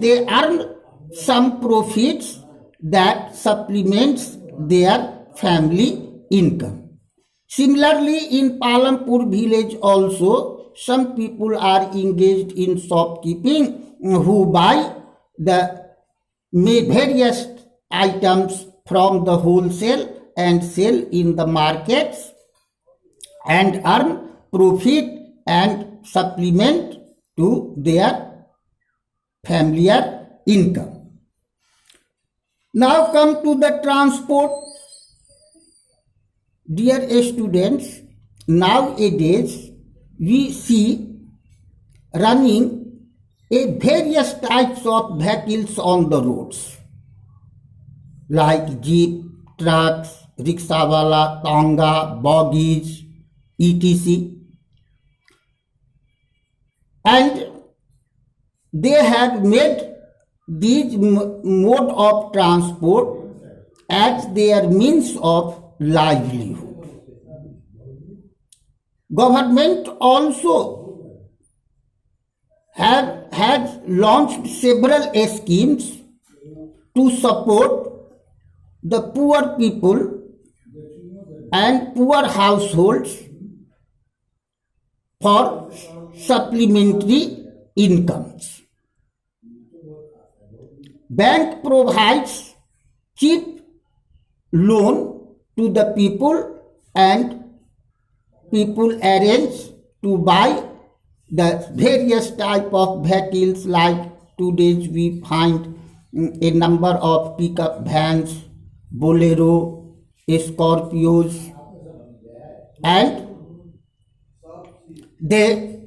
they earn some profits that supplements their family income. Similarly, in Palampur village also, some people are engaged in shopkeeping who buy the various items from the wholesale and sell in the markets and earn profit and supplement to their familiar income. Now come to the transport. Dear students, nowadays we see running various types of vehicles on the roads like jeep, trucks, rickshawala, tonga, buggies, etc. And they have made these mode of transport as their means of livelihood. Government also has launched several schemes to support the poor people and poor households for supplementary incomes. Bank provides cheap loan to the people and people arrange to buy the various type of vehicles like today we find a number of pickup vans, bolero, scorpios, and they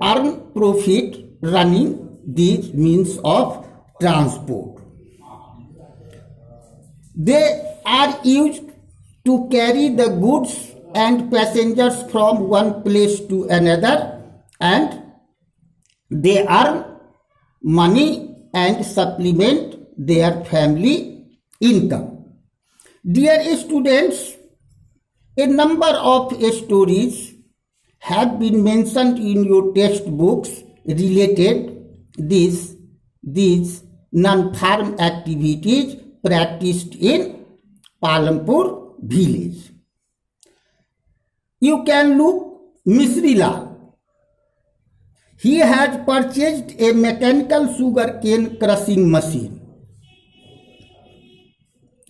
earn profit running these means of transport. They are used to carry the goods and passengers from one place to another, and they earn money and supplement their family income. Dear students, a number of stories have been mentioned in your textbooks related these non-farm activities practiced in Palampur village. You can look Misri Lal. He has purchased a mechanical sugarcane crushing machine.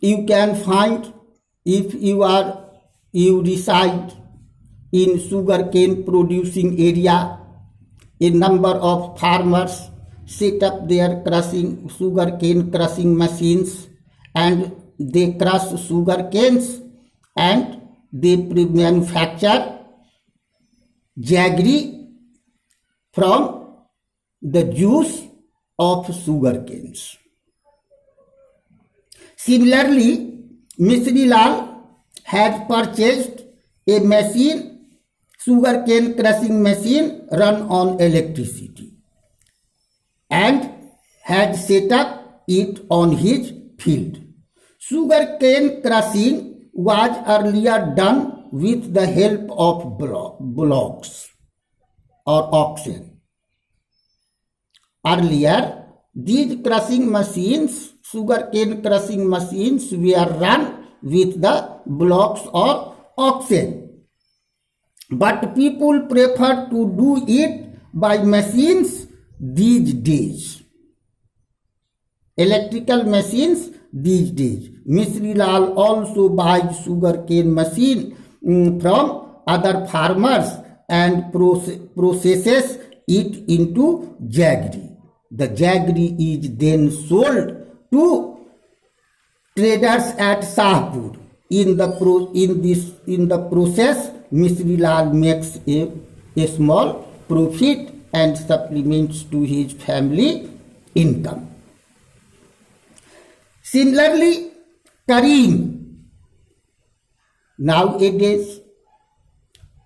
You can find, if you reside in sugarcane producing area, a number of farmers set up their sugarcane crushing machines, and they crush sugar canes and they manufacture jaggery from the juice of sugar canes. Similarly, Misri Lal had purchased a machine, sugarcane crushing machine run on electricity, and had set up it on his field. Sugarcane crushing was earlier done with the help of bullocks or oxen. Earlier, these crushing machines, sugarcane crushing machines, were run with the bullocks or oxen. But people prefer to do it by machines these days. Electrical machines these days. Misri Lal also buys sugarcane machine from other farmers and processes it into jaggery. The jaggery is then sold to traders at Shahpur. In the process, Misri Lal makes a small profit and supplements to his family income. Similarly, Kareem. Nowadays,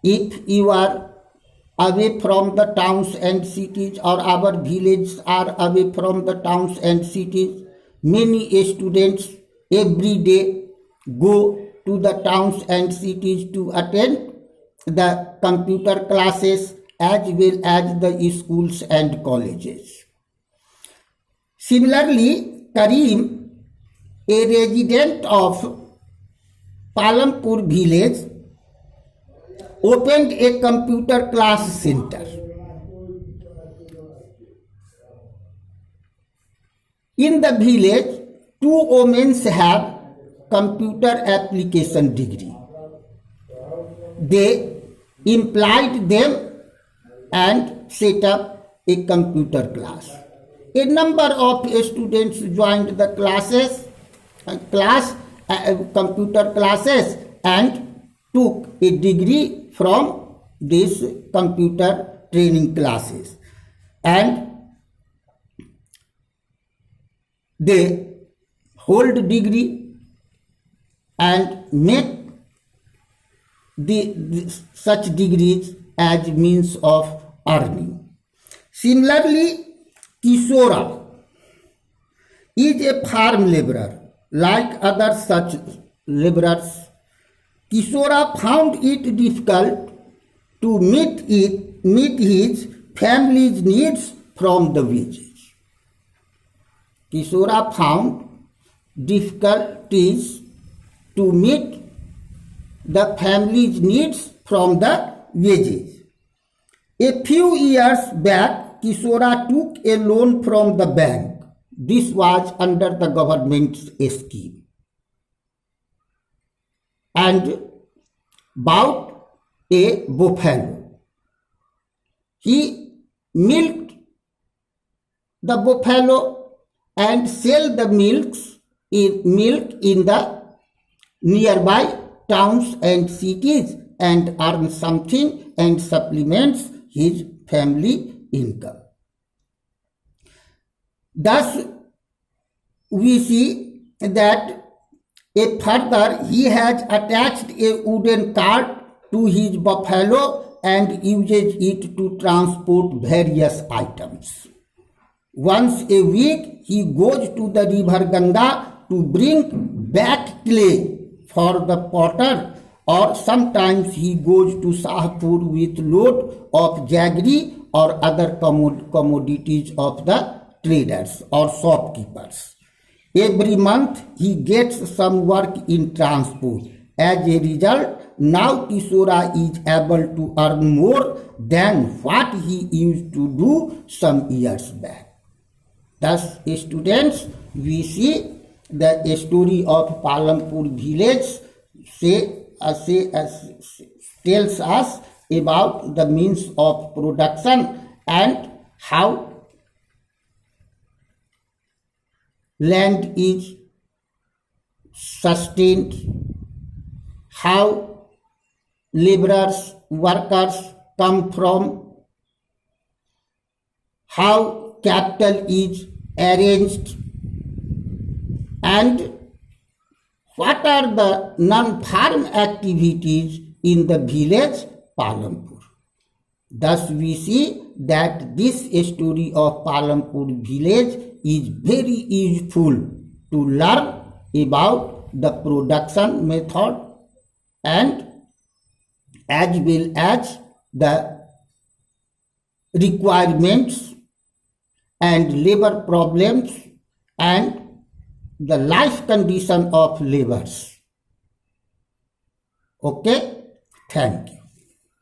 if you are away from the towns and cities, or our villages are away from the towns and cities, many students every day go to the towns and cities to attend the computer classes as well as the schools and colleges. Similarly, Karim, a resident of Palampur village, opened a computer class center. In the village, 2 women have computer application degree. They employed them and set up a computer class. A number of students joined the computer classes and took a degree from these computer training classes, and they hold degree and make such degrees as means of earning. Similarly, Kishora is a farm laborer. Like other such laborers, Kishora found it difficult to meet his family's needs from the wages. Kishora found difficulties to meet the family's needs from the wages. A few years back, Kishora took a loan from the bank. This was under the government's scheme, and bought a buffalo. He milked the buffalo and sell the milk in the nearby towns and cities and earn something and supplements his family income. Thus, we see that further he has attached a wooden cart to his buffalo and uses it to transport various items. Once a week, he goes to the river Ganga to bring back clay for the potter, or sometimes he goes to Shahpur with load of jaggery or other commodities of the traders or shopkeepers. Every month he gets some work in transport. As a result, now Kishora is able to earn more than what he used to do some years back. Thus, students, we see the story of Palampur village tells us about the means of production and how land is sustained, how laborers, workers come from, how capital is arranged, and what are the non-farm activities in the village Palampur. Thus we see that this story of Palampur village is very useful to learn about the production method and as well as the requirements and labor problems and the life condition of laborers. Okay, thank you.